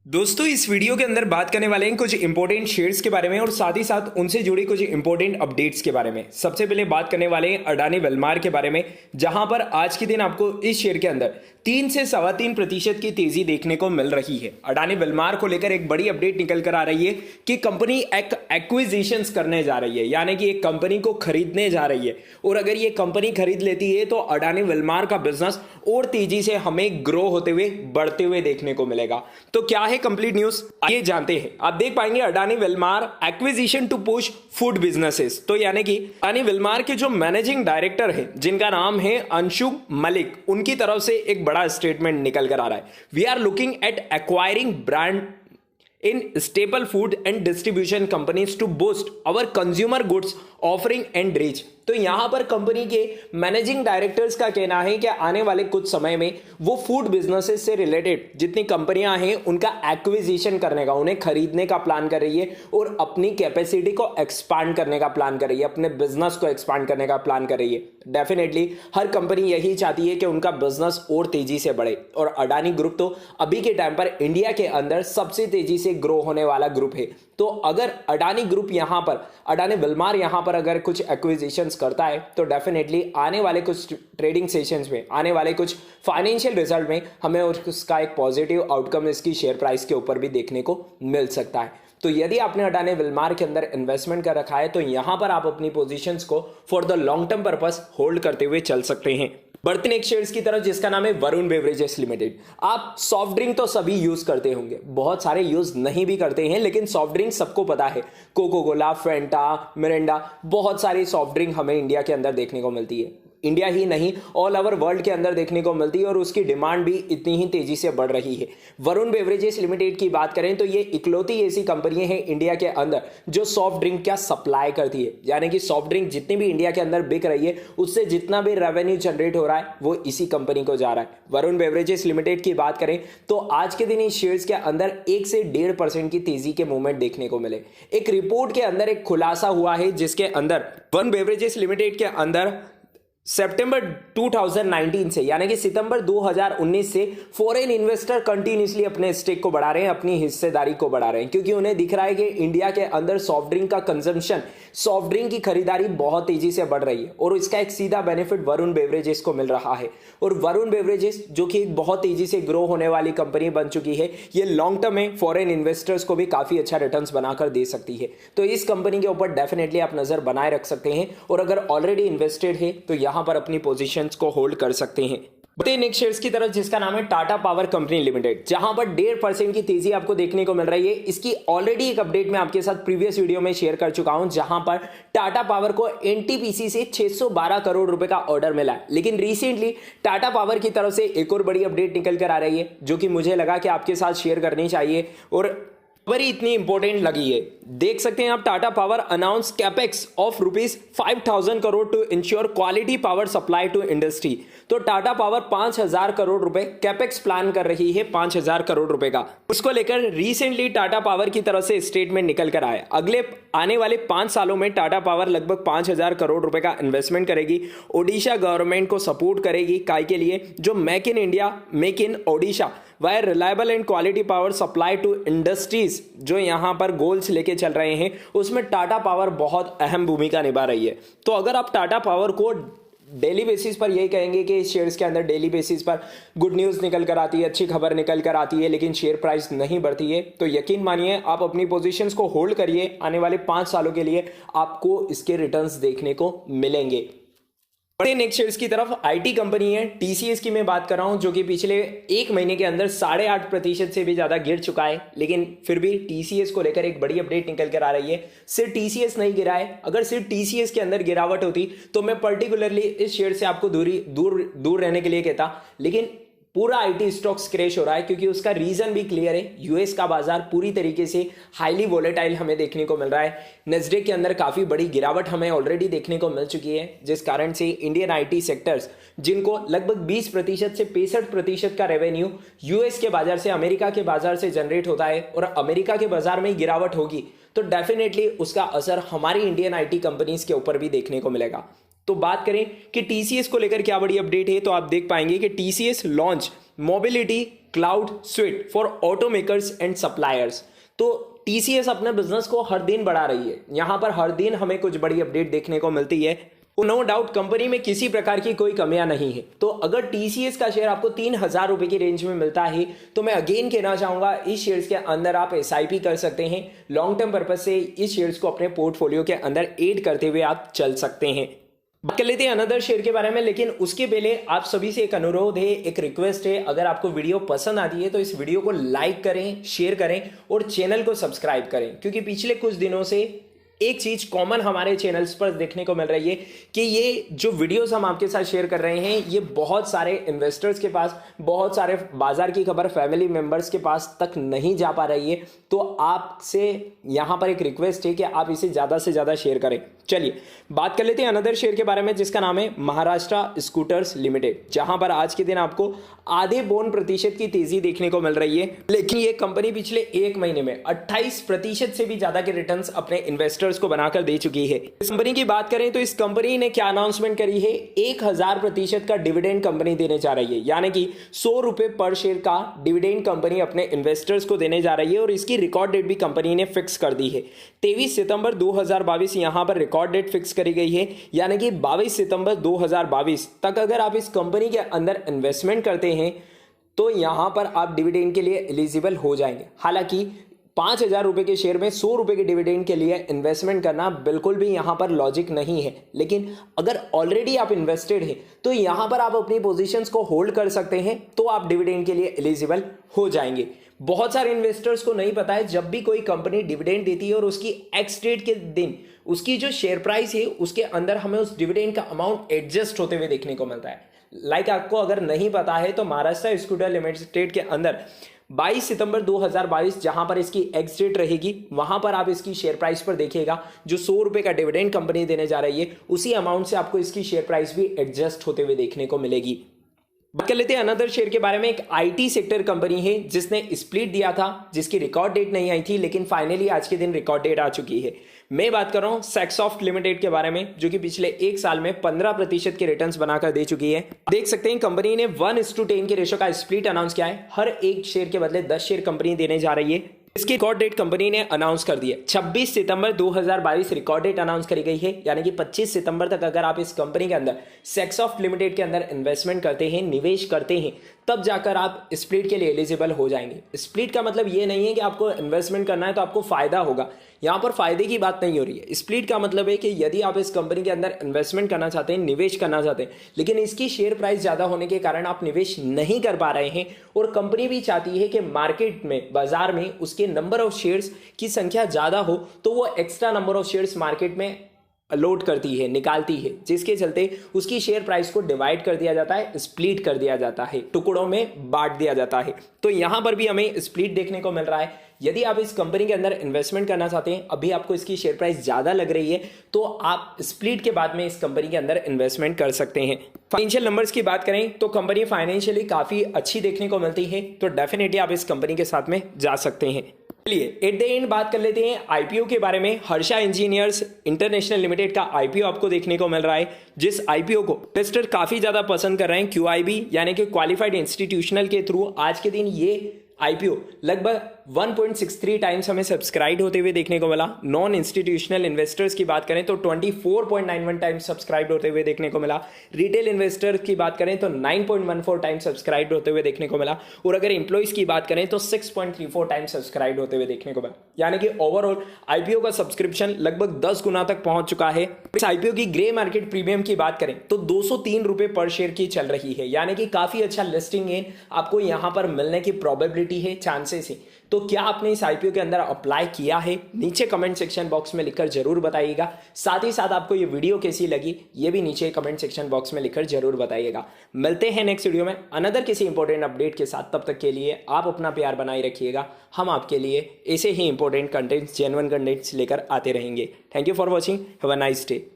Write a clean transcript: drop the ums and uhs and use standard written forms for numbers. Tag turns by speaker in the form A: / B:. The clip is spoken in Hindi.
A: दोस्तों इस वीडियो के अंदर बात करने वाले हैं कुछ इंपॉर्टेंट शेयर्स के बारे में और साथ ही साथ उनसे जुड़ी कुछ इंपॉर्टेंट अपडेट्स के बारे में। सबसे पहले बात करने वाले हैं अडानी वेलमार के बारे में, जहां पर आज के दिन आपको इस शेयर के अंदर 3 से 3.25% की तेजी देखने को मिल रही है। अडानी वेलमार को लेकर एक बड़ी अपडेट निकल कर आ रही है कि कंपनी एक्विजिशंस करने जा रही है, यानी कि एक कंपनी को खरीदने जा रही है। और अगर ये कंपनी खरीद लेती है तो अडानी वेलमार का बिजनेस और तेजी से हमें ग्रो होते हुए बढ़ते हुए देखने को मिलेगा। तो क्या है कंप्लीट न्यूज, आइए जानते हैं। आप देख पाएंगे Adani Wilmar acquisition to push food businesses. तो यानी कि अडानी वेलमार के जो मैनेजिंग डायरेक्टर है जिनका नाम है अंशु मलिक, उनकी तरफ से एक बड़ा स्टेटमेंट निकल कर आ रहा है। We are looking at acquiring brand in staple food and distribution companies to boost our consumer goods offering and reach। तो यहां पर कंपनी के मैनेजिंग डायरेक्टर्स का कहना है कि आने वाले कुछ समय में वो फूड बिजनेसेस से रिलेटेड जितनी कंपनियां हैं उनका एक्विजिशन करने का, उन्हें खरीदने का प्लान कर रही है और अपनी कैपेसिटी को एक्सपांड करने का प्लान कर रही है, अपने बिजनेस को एक्सपांड करने का प्लान कर रही है। डेफिनेटली हर कंपनी यही चाहती है कि उनका बिजनेस और तेजी से बढ़े, और अडानी ग्रुप तो अभी के टाइम पर इंडिया के अंदर सबसे तेजी से ग्रो होने वाला ग्रुप है। तो अगर अडानी ग्रुप यहां पर, अडानी वेलमार यहां पर अगर कुछ एक्विजिशंस करता है तो डेफिनेटली आने वाले कुछ ट्रेडिंग सेशंस में, आने वाले कुछ फाइनेंशियल रिजल्ट में हमें उसका एक पॉजिटिव आउटकम इसकी शेयर प्राइस के ऊपर भी देखने को मिल सकता है। तो यदि आपने अडानी वेलमार के अंदर इन्वेस्टमेंट कर रखा है तो यहां पर आप अपनी पोजीशंस को for the long term purpose hold करते हुए चल सकते हैं। बढ़ते नेक्स्ट शेयर्स की तरफ जिसका नाम है वरुण बेवरेजेस लिमिटेड। आप सॉफ्ट ड्रिंक तो सभी यूज करते होंगे, बहुत सारे यूज नहीं भी करते हैं, लेकिन सॉफ्ट ड्रिंक सबको पता है। कोको कोला, फेंटा, मिरिंडा, बहुत सारी सॉफ्ट ड्रिंक हमें इंडिया के अंदर देखने को मिलती है। इंडिया ही नहीं, ऑल ओवर वर्ल्ड के अंदर देखने को मिलती है और उसकी डिमांड भी इतनी ही तेजी से बढ़ रही है। वरुण बेवरेजेस लिमिटेड की बात करें तो ये इकलौती ऐसी कंपनी है इंडिया के अंदर जो सॉफ्ट ड्रिंक का सप्लाई करती है, यानी कि सॉफ्ट ड्रिंक जितनी भी इंडिया के अंदर बिक रही है उससे जितना भी रेवेन्यू जनरेट हो रहा है वो इसी कंपनी को जा रहा है। वरुण बेवरेजेस लिमिटेड की बात करें तो आज के दिन इस शेयर्स के अंदर 1 से 1.5% की तेजी के मूवमेंट देखने को मिले। एक रिपोर्ट के अंदर एक खुलासा हुआ है जिसके अंदर वरुण बेवरेजेस लिमिटेड के अंदर सितंबर 2019 से, यानी कि सितंबर 2019 से फॉरेन इन्वेस्टर कंटिन्यूसली अपने स्टेक को बढ़ा रहे हैं, अपनी हिस्सेदारी को बढ़ा रहे हैं, क्योंकि उन्हें दिख रहा है कि इंडिया के अंदर सॉफ्ट ड्रिंक का कंजम्पशन, सॉफ्ट ड्रिंक की खरीदारी बहुत तेजी से बढ़ रही है और इसका एक सीधा बेनिफिट वरुण बेवरेजेस को मिल रहा है। और वरुण बेवरेजेस जो कि एक बहुत तेजी से ग्रो होने वाली कंपनी बन चुकी है, ये लॉन्ग टर्म में फॉरेन इन्वेस्टर्स को भी काफी अच्छा रिटर्न्स बनाकर दे सकती है। तो इस कंपनी के ऊपर डेफिनेटली आप नजर बनाए रख सकते हैं और अगर ऑलरेडी इन्वेस्टेड है तो यहां पर अपनी पोजीशंस को होल्ड कर सकते हैं। बढ़ते नेक्स्ट शेयर्स की तरफ जिसका नाम है टाटा पावर कंपनी लिमिटेड, जहां पर 1.5% की तेजी आपको देखने को मिल रही है। इसकी ऑलरेडी एक अपडेट मैं आपके साथ प्रीवियस वीडियो में शेयर कर चुका हूं, जहां पर टाटा पावर को एनटीपीसी से 612 करोड़ रुपए का ऑर्डर मिला है। लेकिन रिसेंटली टाटा पावर की तरफ से एक और बड़ी अपडेट निकल कर आ रही है जो कि मुझे लगा कि आपके साथ शेयर करनी चाहिए और खबर इतनी इंपॉर्टेंट लगी है। देख सकते हैं आप, Tata power announce capex of ₹5,000 crore to ensure quality power supply to industry. तो टाटा पावर 5,000 करोड़ रुपए कैपेक्स प्लान कर रही है, 5,000 करोड़ रुपए का। उसको लेकर रिसेंटली टाटा पावर की तरफ से स्टेटमेंट निकल कर आया। अगले आने वाले 5 सालों में टाटा पावर लगभग 5,000 करोड़ रुपए का इन्वेस्टमेंट करेगी। ओडिशा गवर्नमेंट को सपोर्ट करेगी काय के लिए, जो make in India, make in Odisha wire reliable and quality power supply to industries, जो यहां पर गोल्स लेके चल रहे हैं, उसमें टाटा पावर बहुत अहम भूमिका निभा रही है। तो अगर आप टाटा पावर को डेली बेसिस पर यही कहेंगे कि शेयर्स के अंदर डेली बेसिस पर गुड न्यूज़ निकल कर आती है, अच्छी खबर निकल कर आती है, लेकिन शेयर प्राइस नहीं बढ़ती है, तो यकीन मानिए आप अपनी पोजीशंस को होल्ड करिए। आने वाले 5 सालों के लिए आपको इसके रिटर्न्स देखने को मिलेंगे। बढ़ते नेक्स्ट शेयर्स की तरफ, आईटी कंपनी है टीसीएस की मैं बात कर रहा हूं, जो कि पिछले 1 महीने के अंदर 8.5% से भी ज्यादा गिर चुका है। लेकिन फिर भी टीसीएस को लेकर एक बड़ी अपडेट निकल कर आ रही है। सिर्फ टीसीएस नहीं गिरा है, अगर सिर्फ टीसीएस के अंदर गिरावट होती तो मैं पर्टिकुलरली इस शेयर से आपको दूर रहने के लिए कहता, लेकिन पूरा आईटी स्टॉक्स क्रैश हो रहा है क्योंकि उसका रीजन भी क्लियर है। यूएस का बाजार पूरी तरीके से हाईली वोलेटाइल हमें देखने को मिल रहा है। नेस्डेक के अंदर काफी बड़ी गिरावट हमें ऑलरेडी देखने को मिल चुकी है, जिस कारण से इंडियन आईटी सेक्टर्स, जिनको लगभग 20% से 65% का रेवेन्यू यूएस के बाजार से, अमेरिका के बाजार से जनरेट होता है, और अमेरिका के बाजार में गिरावट होगी तो डेफिनेटली उसका असर हमारी इंडियन आईटी कंपनीज के ऊपर भी देखने को मिलेगा। तो बात करें कि टीसीएस को लेकर क्या बड़ी अपडेट है, तो आप देख पाएंगे कि TCS launch mobility cloud suite for automakers and suppliers. तो टीसीएस अपने बिजनेस को हर दिन बढ़ा रही है, यहां पर हर दिन हमें कुछ बड़ी अपडेट देखने को मिलती है। नो डाउट कंपनी में किसी प्रकार की कोई कमियां नहीं है। तो अगर टीसीएस का शेयर आपको 3,000 रुपए की रेंज में मिलता है तो मैं अगेन कहना चाहूंगा इस शेयर्स के अंदर आप एसआईपी कर सकते हैं। लॉन्ग टर्म पर्पज से इस शेयर्स को अपने पोर्टफोलियो के अंदर ऐड करते हुए आप चल सकते हैं। बात कर लेते हैं अनदर शेयर के बारे में, लेकिन उसके पहले आप सभी से एक अनुरोध है, एक रिक्वेस्ट है, अगर आपको वीडियो पसंद आती है तो इस वीडियो को लाइक करें, शेयर करें और चैनल को सब्सक्राइब करें, क्योंकि पिछले कुछ दिनों से एक चीज कॉमन हमारे चैनल्स पर देखने को मिल रही है कि ये जो वीडियोस हम आपके साथ शेयर कर रहे हैं ये बहुत सारे इन्वेस्टर्स के पास, बहुत सारे बाजार की खबर फैमिली मेंबर्स के पास तक नहीं जा पा रही है। तो आपसे यहां पर एक रिक्वेस्ट है कि आप इसे ज्यादा से ज्यादा शेयर करें। चलिए बात कर लेते हैं अनदर शेयर के बारे में, जिसका नाम है महाराष्ट्र स्कूटर्स लिमिटेड, जहां पर आज के दिन आपको आधे पौन प्रतिशत की तेजी देखने को मिल रही है। लेकिन ये कंपनी पिछले एक महीने में 28% से भी ज्यादा के रिटर्न्स अपने इन्वेस्टर्स को बनाकर दे चुकी है। इस कंपनी की बात करें तो इस कंपनी ने क्या अनाउंसमेंट करी है, 1000% का डिविडेंड कंपनी देने जा रही है, यानी कि 100 रुपए पर शेयर का डिविडेंड कंपनी अपने इन्वेस्टर्स को देने जा रही है। और इसकी रिकॉर्ड डेट भी कंपनी ने फिक्स कर दी है, 23 सितंबर 2022 यहां पर रिकॉर्ड डेट फिक्स करी गई है, यानी कि 22 सितंबर 2022 तक अगर आप इस कंपनी के अंदर इन्वेस्टमेंट करते हैं तो यहां पर आप डिविडेंड के लिए एलिजिबल हो जाएंगे। हालांकि 5,000 रुपए के शेयर में 100 रुपए के डिविडेंड के लिए इन्वेस्टमेंट करना बिल्कुल भी यहां पर लॉजिक नहीं है, लेकिन अगर ऑलरेडी आप इन्वेस्टेड हैं तो यहां पर आप अपनी पोजीशंस को होल्ड कर सकते हैं, तो आप डिविडेंड के लिए एलिजिबल हो जाएंगे। बहुत सारे इन्वेस्टर्स को नहीं पता है, जब भी कोई कंपनी डिविडेंड देती है और उसकी एक्स डेट के दिन उसकी जो शेयर प्राइस है उसके अंदर हमें उस डिविडेंड का अमाउंट एडजस्ट होते हुए देखने को मिलता है। आपको अगर नहीं पता है तो महाराष्ट्र स्कूटर लिमिटेड के अंदर 22 सितंबर 2022 जहां पर इसकी एक्स डेट रहेगी, वहां पर आप इसकी शेयर प्राइस पर देखिएगा जो 100 रुपए का डिविडेंड कंपनी देने जा रही है उसी अमाउंट से आपको इसकी शेयर प्राइस भी एडजस्ट होते हुए देखने को मिलेगी। बात कर लेते हैं अनदर शेयर के बारे में। एक आईटी सेक्टर कंपनी है जिसने स्प्लिट दिया था, जिसकी रिकॉर्ड डेट नहीं आई थी, लेकिन फाइनली आज के दिन रिकॉर्ड डेट आ चुकी है। मैं बात कर रहा हूं सेक्सॉफ्ट लिमिटेड के बारे में, जो कि पिछले एक साल में 15% के रिटर्न्स बनाकर दे चुकी है। देख सकते हैं कंपनी ने 1:10 के रेशो का स्प्लिट अनाउंस किया है, हर एक शेयर के बदले 10 शेयर कंपनी देने जा रही है। इसकी रिकॉर्ड डेट कंपनी ने अनाउंस कर दी है, 26 सितंबर 2022 रिकॉर्ड डेट अनाउंस करी गई है, यानी कि 25 सितंबर तक अगर आप इस कंपनी के अंदर सेक्सॉफ्ट लिमिटेड के अंदर इन्वेस्टमेंट करते हैं, निवेश करते हैं, तब जाकर आप स्प्लिट के लिए एलिजिबल हो जाएंगे। स्प्लिट का मतलब ये नहीं है कि आपको इन्वेस्टमेंट करना है तो आपको फायदा होगा, यहां पर फायदे की बात नहीं हो रही है। स्प्लिट का मतलब है कि यदि आप इस कंपनी के अंदर इन्वेस्टमेंट करना चाहते हैं, निवेश करना चाहते हैं, लेकिन इसकी शेयर प्राइस ज्यादा होने के कारण आप निवेश नहीं कर पा रहे हैं और कंपनी भी चाहती है कि मार्केट में, बाजार में उसके नंबर ऑफ शेयर्स की संख्या ज्यादा हो, तो वो extra number of shares market में लोड करती है, निकालती है, जिसके चलते उसकी शेयर प्राइस को डिवाइड कर दिया जाता है, स्प्लिट कर दिया जाता है, टुकड़ों में बांट दिया जाता है। तो यहां पर भी हमें स्प्लिट देखने को मिल रहा है। यदि आप इस कंपनी के अंदर इन्वेस्टमेंट करना चाहते हैं, अभी आपको इसकी शेयर प्राइस ज्यादा लग रही है, तो आप स्प्लिट के बाद में इस कंपनी के अंदर इन्वेस्टमेंट कर सकते हैं। फाइनेंशियल नंबर्स की बात करें तो कंपनी फाइनेंशियली काफी अच्छी देखने को मिलती है, तो डेफिनेटली आप इस कंपनी के साथ में जा सकते हैं। चलिए एट द एंड बात कर लेते हैं आईपीओ के बारे में। हर्षा इंजीनियर्स इंटरनेशनल लिमिटेड का आईपीओ आपको देखने को मिल रहा है, जिस आईपीओ को इन्वेस्टर काफी ज्यादा पसंद कर रहे हैं। क्यूआईबी यानी कि क्वालिफाइड इंस्टीट्यूशनल के थ्रू आज के दिन ये आईपीओ लगभग 1.63 टाइम्स हमें सब्सक्राइब होते हुए देखने को मिला। नॉन इंस्टीट्यूशनल इन्वेस्टर्स की बात करें तो 24.91 टाइम्स सब्सक्राइब होते हुए देखने को मिला। रिटेल इन्वेस्टर की बात करें तो 9.14 टाइम्स सब्सक्राइब होते हुए देखने को मिला। और अगर एम्प्लॉइज की बात करें तो 6.34 टाइम्स सब्सक्राइब होते हुए देखने को मिला। यानी कि ओवरऑल आईपीओ का सब्सक्रिप्शन लगभग 10 गुना तक पहुंच चुका है। इस आईपीओ की ग्रे मार्केट प्रीमियम की बात करें तो 203 रुपए पर शेयर की चल रही है, यानी कि काफी अच्छा लिस्टिंग गेन आपको यहां पर मिलने की प्रोबेबिलिटी है, चांसेस है। तो क्या आपने इस आईपीओ के अंदर अप्लाई किया है, नीचे कमेंट सेक्शन बॉक्स में लिखकर जरूर बताइएगा। साथ ही साथ आपको ये वीडियो कैसी लगी ये भी नीचे कमेंट सेक्शन बॉक्स में लिखकर जरूर बताइएगा। मिलते हैं नेक्स्ट वीडियो में अनदर किसी इंपॉर्टेंट अपडेट के साथ। तब तक के लिए आप अपना प्यार बनाए रखिएगा। हम आपके लिए ऐसे ही इंपॉर्टेंट कंटेंट्स, जेन्युइन कंटेंट्स लेकर आते रहेंगे। Thank you for watching, have a nice day.